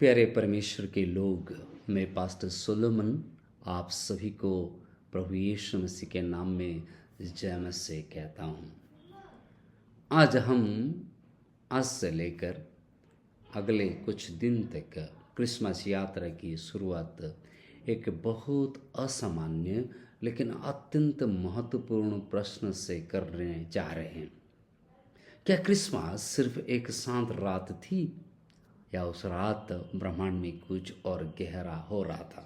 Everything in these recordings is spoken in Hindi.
प्यारे परमेश्वर के लोग, मैं पास्टर सोलोमन आप सभी को प्रभु यीशु मसीह के नाम में जय मसीह कहता हूँ। आज हम आज से लेकर अगले कुछ दिन तक क्रिसमस यात्रा की शुरुआत एक बहुत असामान्य लेकिन अत्यंत महत्वपूर्ण प्रश्न से करने जा रहे हैं। क्या क्रिसमस सिर्फ एक शांत रात थी या उस रात ब्रह्मांड में कुछ और गहरा हो रहा था?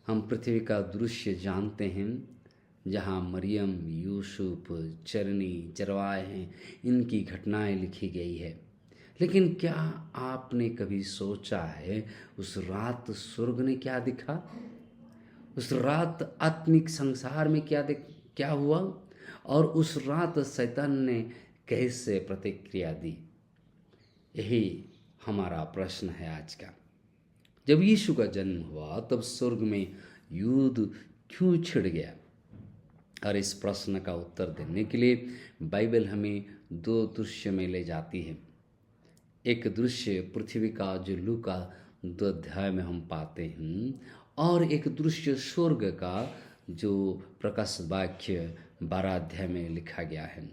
हम पृथ्वी का दृश्य जानते हैं, जहाँ मरियम, यूसुफ, चरनी, चरवाहे हैं, इनकी घटनाएं लिखी गई है। लेकिन क्या आपने कभी सोचा है उस रात स्वर्ग ने क्या दिखा? उस रात आत्मिक संसार में क्या हुआ? और उस रात शैतान ने कैसे प्रतिक्रिया दी? यही हमारा प्रश्न है आज का। जब यीशु का जन्म हुआ तब स्वर्ग में युद्ध क्यों छिड़ गया? और इस प्रश्न का उत्तर देने के लिए बाइबल हमें दो दृश्य में ले जाती है। एक दृश्य पृथ्वी का जो लूका 2 अध्याय में हम पाते हैं, और एक दृश्य स्वर्ग का जो प्रकाश वाक्य 12 अध्याय में लिखा गया है।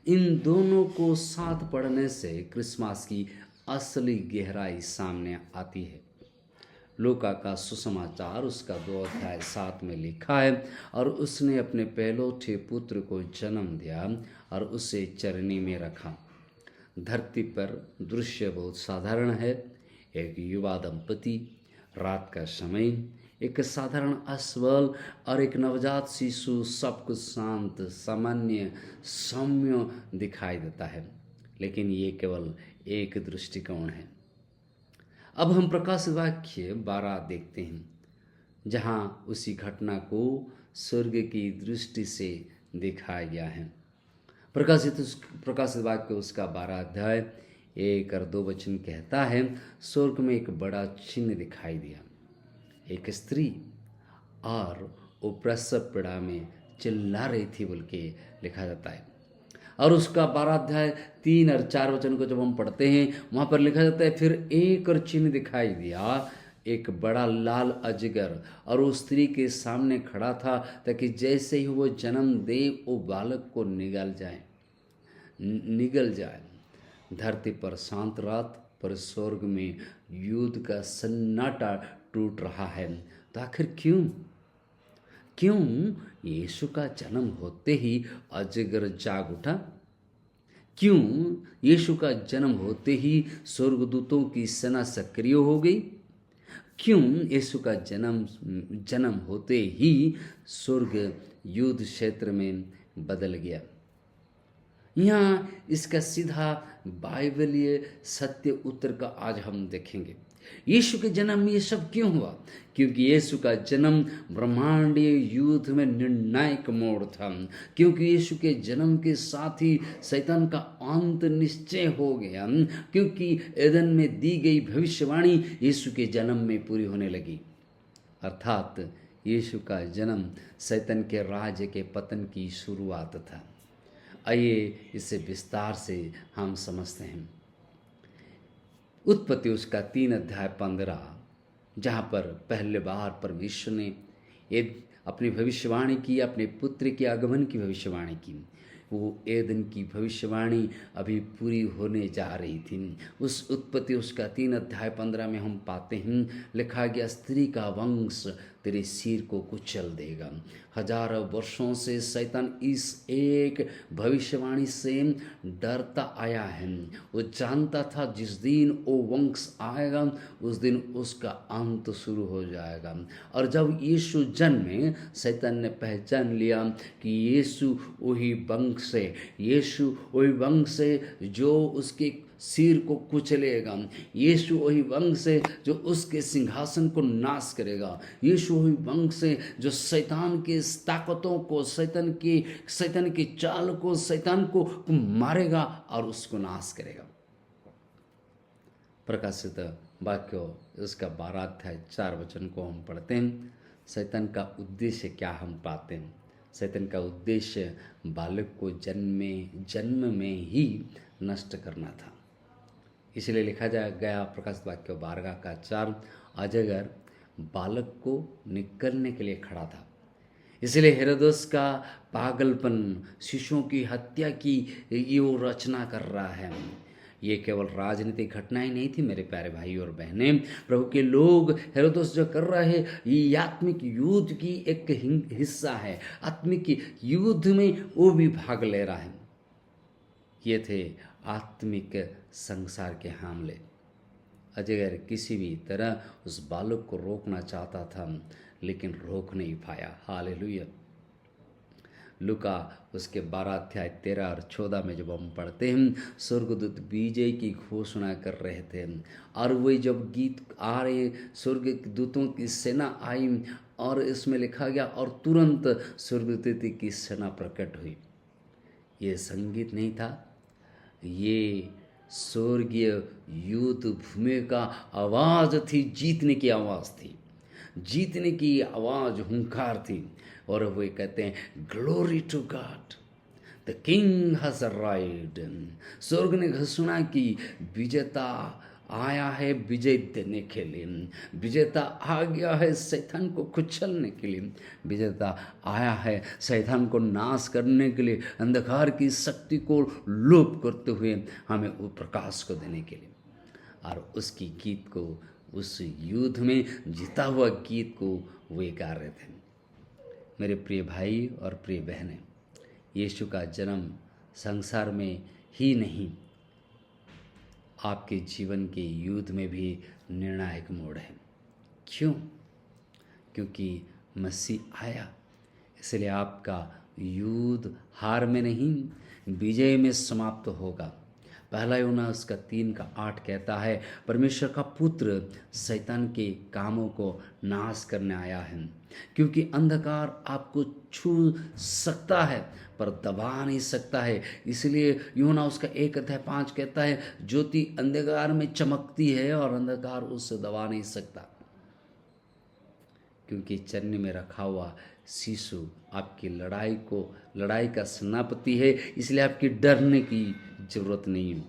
इन दोनों को साथ पढ़ने से क्रिसमस की असली गहराई सामने आती है। लूका का सुसमाचार उसका 2 अध्याय 7 में लिखा है, और उसने अपने पहलौठे पुत्र को जन्म दिया और उसे चरनी में रखा। धरती पर दृश्य बहुत साधारण है। एक युवा दंपति, रात का समय, एक साधारण अश्वल और एक नवजात शिशु, सब कुछ शांत, सामान्य, सौम्य दिखाई देता है। लेकिन ये केवल एक दृष्टिकोण है। अब हम प्रकाश वाक्य 12 देखते हैं, जहाँ उसी घटना को स्वर्ग की दृष्टि से दिखाया गया है। प्रकाशित वाक्य उसका 12 अध्याय 1 और 2 वचन कहता है, स्वर्ग में एक बड़ा चिन्ह दिखाई दिया, एक स्त्री, और वो प्रसव पीड़ा में चिल्ला रही थी बोल के लिखा जाता है। और उसका 12 अध्याय 3 और 4 वचन को जब हम पढ़ते हैं, वहाँ पर लिखा जाता है, फिर एक और चिन्ह दिखाई दिया, एक बड़ा लाल अजगर, और वो स्त्री के सामने खड़ा था, ताकि जैसे ही वो जन्म दे वो बालक को निगल जाए। धरती पर शांत रात, पर स्वर्ग में युद्ध का सन्नाटा टूट रहा है। तो आखिर क्यों यीशु का जन्म होते ही अजगर जाग उठा? क्यों यीशु का जन्म होते ही स्वर्गदूतों की सेना सक्रिय हो गई? क्यों यीशु का जन्म होते ही स्वर्ग युद्ध क्षेत्र में बदल गया? यहाँ इसका सीधा बाइबलीय सत्य उत्तर का आज हम देखेंगे। यीशु के जन्म में ये सब क्यों हुआ? क्योंकि यीशु का जन्म ब्रह्मांडीय युद्ध में निर्णायक मोड़ था। क्योंकि यीशु के जन्म के साथ ही शैतान का अंत निश्चय हो गया। क्योंकि एदन में दी गई भविष्यवाणी यीशु के जन्म में पूरी होने लगी। अर्थात यीशु का जन्म शैतान के राज्य के पतन की शुरुआत था। आइए इसे विस्तार से हम समझते हैं। उत्पत्ति उसका 3 अध्याय 15, जहाँ पर पहले बार परमेश्वर ने अपनी भविष्यवाणी की, अपने पुत्र के आगमन की भविष्यवाणी की। वो एदन की भविष्यवाणी अभी पूरी होने जा रही थी। उस उत्पत्ति उसका 3 अध्याय 15 में हम पाते हैं, लिखा गया, स्त्री का वंश तेरे सिर को कुचल देगा। हजारों वर्षों से शैतान इस एक भविष्यवाणी से डरता आया है। वो जानता था जिस दिन वो वंश आएगा उस दिन उसका अंत शुरू हो जाएगा। और जब यीशु जन्मे, शैतान ने पहचान लिया कि यीशु वही वंश है जो उसके सिर को कुचलेगा। यीशु वही वंश है जो उसके सिंहासन को नाश करेगा। यीशु वही वंश है जो शैतान की ताकतों को, शैतान की चाल को, शैतान को मारेगा और उसको नाश करेगा। प्रकाशित वाक्य उसका 12 अध्याय 4 वचन को हम पढ़ते हैं। शैतान का उद्देश्य क्या हम पाते हैं? शैतान का उद्देश्य बालक को जन्म में ही नष्ट करना था। इसलिए लिखा जा गया प्रकाशित वाक्य 12 का 4, अजगर बालक को निकलने के लिए खड़ा था। इसलिए हेरोदेस का पागलपन, शिशुओं की हत्या की ये वो रचना कर रहा है। ये केवल राजनीतिक घटना ही नहीं थी मेरे प्यारे भाई और बहनें। प्रभु के लोग हेरोदेस जो कर रहे हैं ये आत्मिक युद्ध की एक हिस्सा है। आत्मिक युद्ध में वो भी भाग ले रहा है। ये थे आत्मिक संसार के हमले। अजगर किसी भी तरह उस बालक को रोकना चाहता था, लेकिन रोक नहीं पाया। हालेलुया। लुका उसके 12 अध्याय 13 और 14 में जब हम पढ़ते हैं, स्वर्गदूत विजय की घोषणा कर रहे थे, और वही जब गीत आ रहे, स्वर्ग दूतों की सेना आई, और इसमें लिखा गया और तुरंत स्वर्गदूत की सेना प्रकट हुई। ये संगीत नहीं था, ये स्वर्गीय युद्ध भूमि का आवाज़ थी, जीतने की आवाज़ थी, जीतने की आवाज़, हुंकार थी। और वे कहते हैं glory to God, the king has arrived. स्वर्ग ने घोषणा की विजेता आया है विजय देने के लिए, विजेता आ गया है शैतान को कुचलने के लिए, विजेता आया है शैतान को नाश करने के लिए, अंधकार की शक्ति को लोप करते हुए हमें वो प्रकाश को देने के लिए। और उसकी गीत को, उस युद्ध में जीता हुआ गीत को वे गा रहे थे। मेरे प्रिय भाई और प्रिय बहनें, यीशु का जन्म संसार में ही नहीं, आपके जीवन के युद्ध में भी निर्णायक मोड़ है। क्यों? क्योंकि मसीह आया, इसलिए आपका युद्ध हार में नहीं, विजय में समाप्त होगा। पहला यूहन्ना उसका 3:8 कहता है, परमेश्वर का पुत्र शैतान के कामों को नाश करने आया है। क्योंकि अंधकार आपको छू सकता है पर दबा नहीं सकता है। इसलिए यूहन्ना उसका 1:5 कहता है, ज्योति अंधकार में चमकती है और अंधकार उससे दबा नहीं सकता। क्योंकि चरनी में रखा हुआ शिशु आपकी लड़ाई का सेनापति है, इसलिए आपकी डरने की जरूरत नहीं है।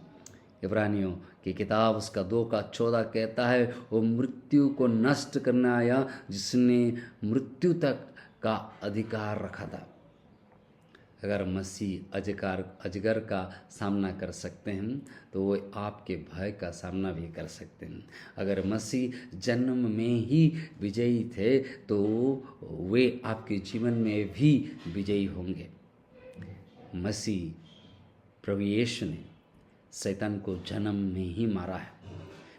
इब्रानियों की किताब उसका 2:14 कहता है, वो मृत्यु को नष्ट करने आया जिसने मृत्यु तक का अधिकार रखा था। अगर मसीह अजगर का सामना कर सकते हैं तो वो आपके भय का सामना भी कर सकते हैं। अगर मसीह जन्म में ही विजयी थे तो वे आपके जीवन में भी विजयी होंगे। मसीह प्रभु यीशु ने शैतान को जन्म में ही मारा है।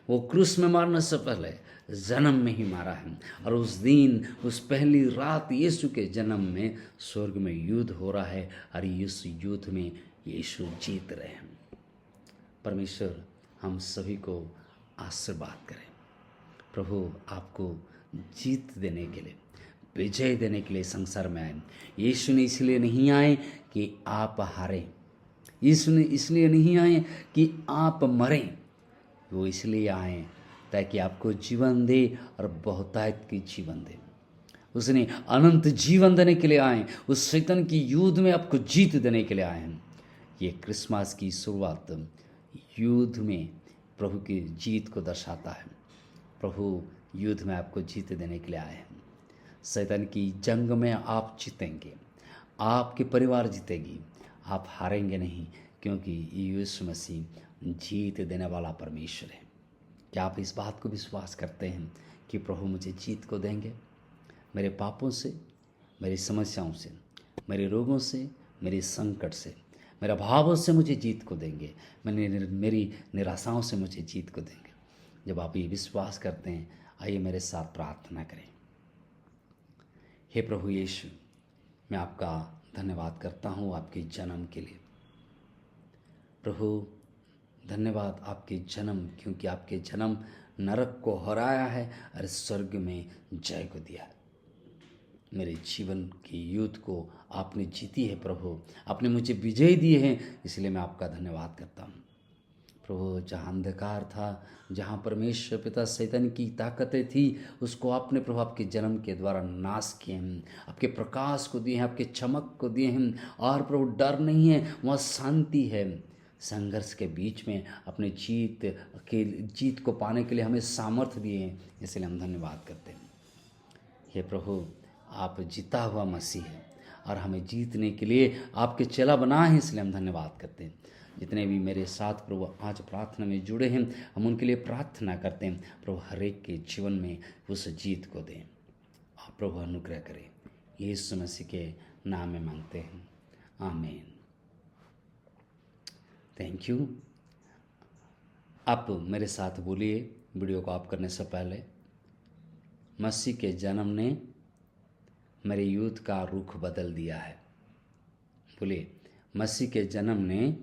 वो क्रूस में मारने से पहले जन्म में ही मारा है। और उस दिन, उस पहली रात यीशु के जन्म में स्वर्ग में युद्ध हो रहा है और इस युद्ध में यीशु जीत रहे हैं। परमेश्वर हम सभी को आशीर्वाद करें। प्रभु आपको जीत देने के लिए, विजय देने के लिए संसार में आए। यीशु ने इसलिए नहीं आए कि आप हारें, यीशु ने इसलिए नहीं आए कि आप मरें, वो इसलिए आए ताकि आपको जीवन दे और बहुतायत की जीवन दे। उसने अनंत जीवन देने के लिए आए, उस शैतान की युद्ध में आपको जीत देने के लिए आए हैं। ये क्रिसमस की शुरुआत युद्ध में प्रभु की जीत को दर्शाता है। प्रभु युद्ध में आपको जीत देने के लिए आए हैं। शैतान की जंग में आप जीतेंगे, आपके परिवार जीतेगी, आप हारेंगे नहीं, क्योंकि यीशु मसीह जीत देने वाला परमेश्वर है। क्या आप इस बात को विश्वास करते हैं कि प्रभु मुझे जीत को देंगे? मेरे पापों से, मेरी समस्याओं से, मेरे रोगों से, मेरे संकट से, मेरे अभावों से मुझे जीत को देंगे, मेरी निराशाओं से मुझे जीत को देंगे। जब आप ये विश्वास करते हैं, आइए मेरे साथ प्रार्थना करें। हे प्रभु यीशु, मैं आपका धन्यवाद करता हूँ आपके जन्म के लिए। प्रभु धन्यवाद आपके जन्म, क्योंकि आपके जन्म नरक को हराया है और स्वर्ग में जय को दिया है। मेरे जीवन के युद्ध को आपने जीती है प्रभु, आपने मुझे विजय दिए हैं, इसलिए मैं आपका धन्यवाद करता हूँ। प्रभु जहाँ अंधकार था, जहाँ परमेश्वर पिता शैतान की ताकतें थी, उसको आपने प्रभु आपके जन्म के द्वारा नाश किए हैं, आपके प्रकाश को दिए हैं, आपके चमक को दिए हैं। और प्रभु डर नहीं है, वहाँ शांति है, संघर्ष के बीच में अपने जीत को पाने के लिए हमें सामर्थ्य दिए हैं, इसलिए हम धन्यवाद करते हैं। हे प्रभु, आप जीता हुआ मसीह है और हमें जीतने के लिए आपके चेला बना है, इसलिए हम धन्यवाद करते हैं। जितने भी मेरे साथ प्रभु आज प्रार्थना में जुड़े हैं, हम उनके लिए प्रार्थना करते हैं। प्रभु हर एक के जीवन में उस जीत को दें, आप प्रभु अनुग्रह करें। यीशु मसीह के नाम में मांगते हैं, आमीन। Thank you. आप मेरे साथ बोलिए वीडियो को आप करने से पहले, मसीह के जन्म ने मेरे यूथ का रुख बदल दिया है। बोलिए, मसीह के जन्म ने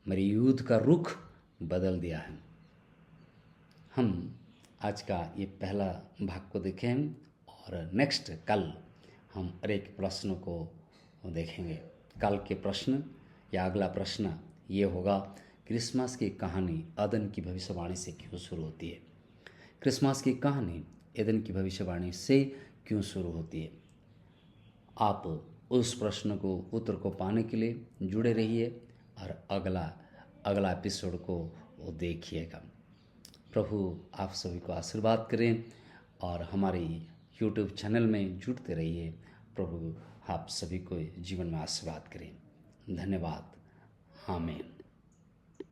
मेरे यूथ का रुख बदल दिया है। हम आज का ये पहला भाग को देखें और नेक्स्ट कल हम हर एक प्रश्न को देखेंगे। कल के प्रश्न या अगला प्रश्न ये होगा, क्रिसमस की कहानी अदन की भविष्यवाणी से क्यों शुरू होती है? क्रिसमस की कहानी एदन की भविष्यवाणी से क्यों शुरू होती है? आप उस प्रश्न को उत्तर को पाने के लिए जुड़े रहिए और अगला एपिसोड को देखिएगा। प्रभु आप सभी को आशीर्वाद करें और हमारे YouTube चैनल में जुड़ते रहिए। प्रभु आप सभी को जीवन में आशीर्वाद करें। धन्यवाद। आमीन।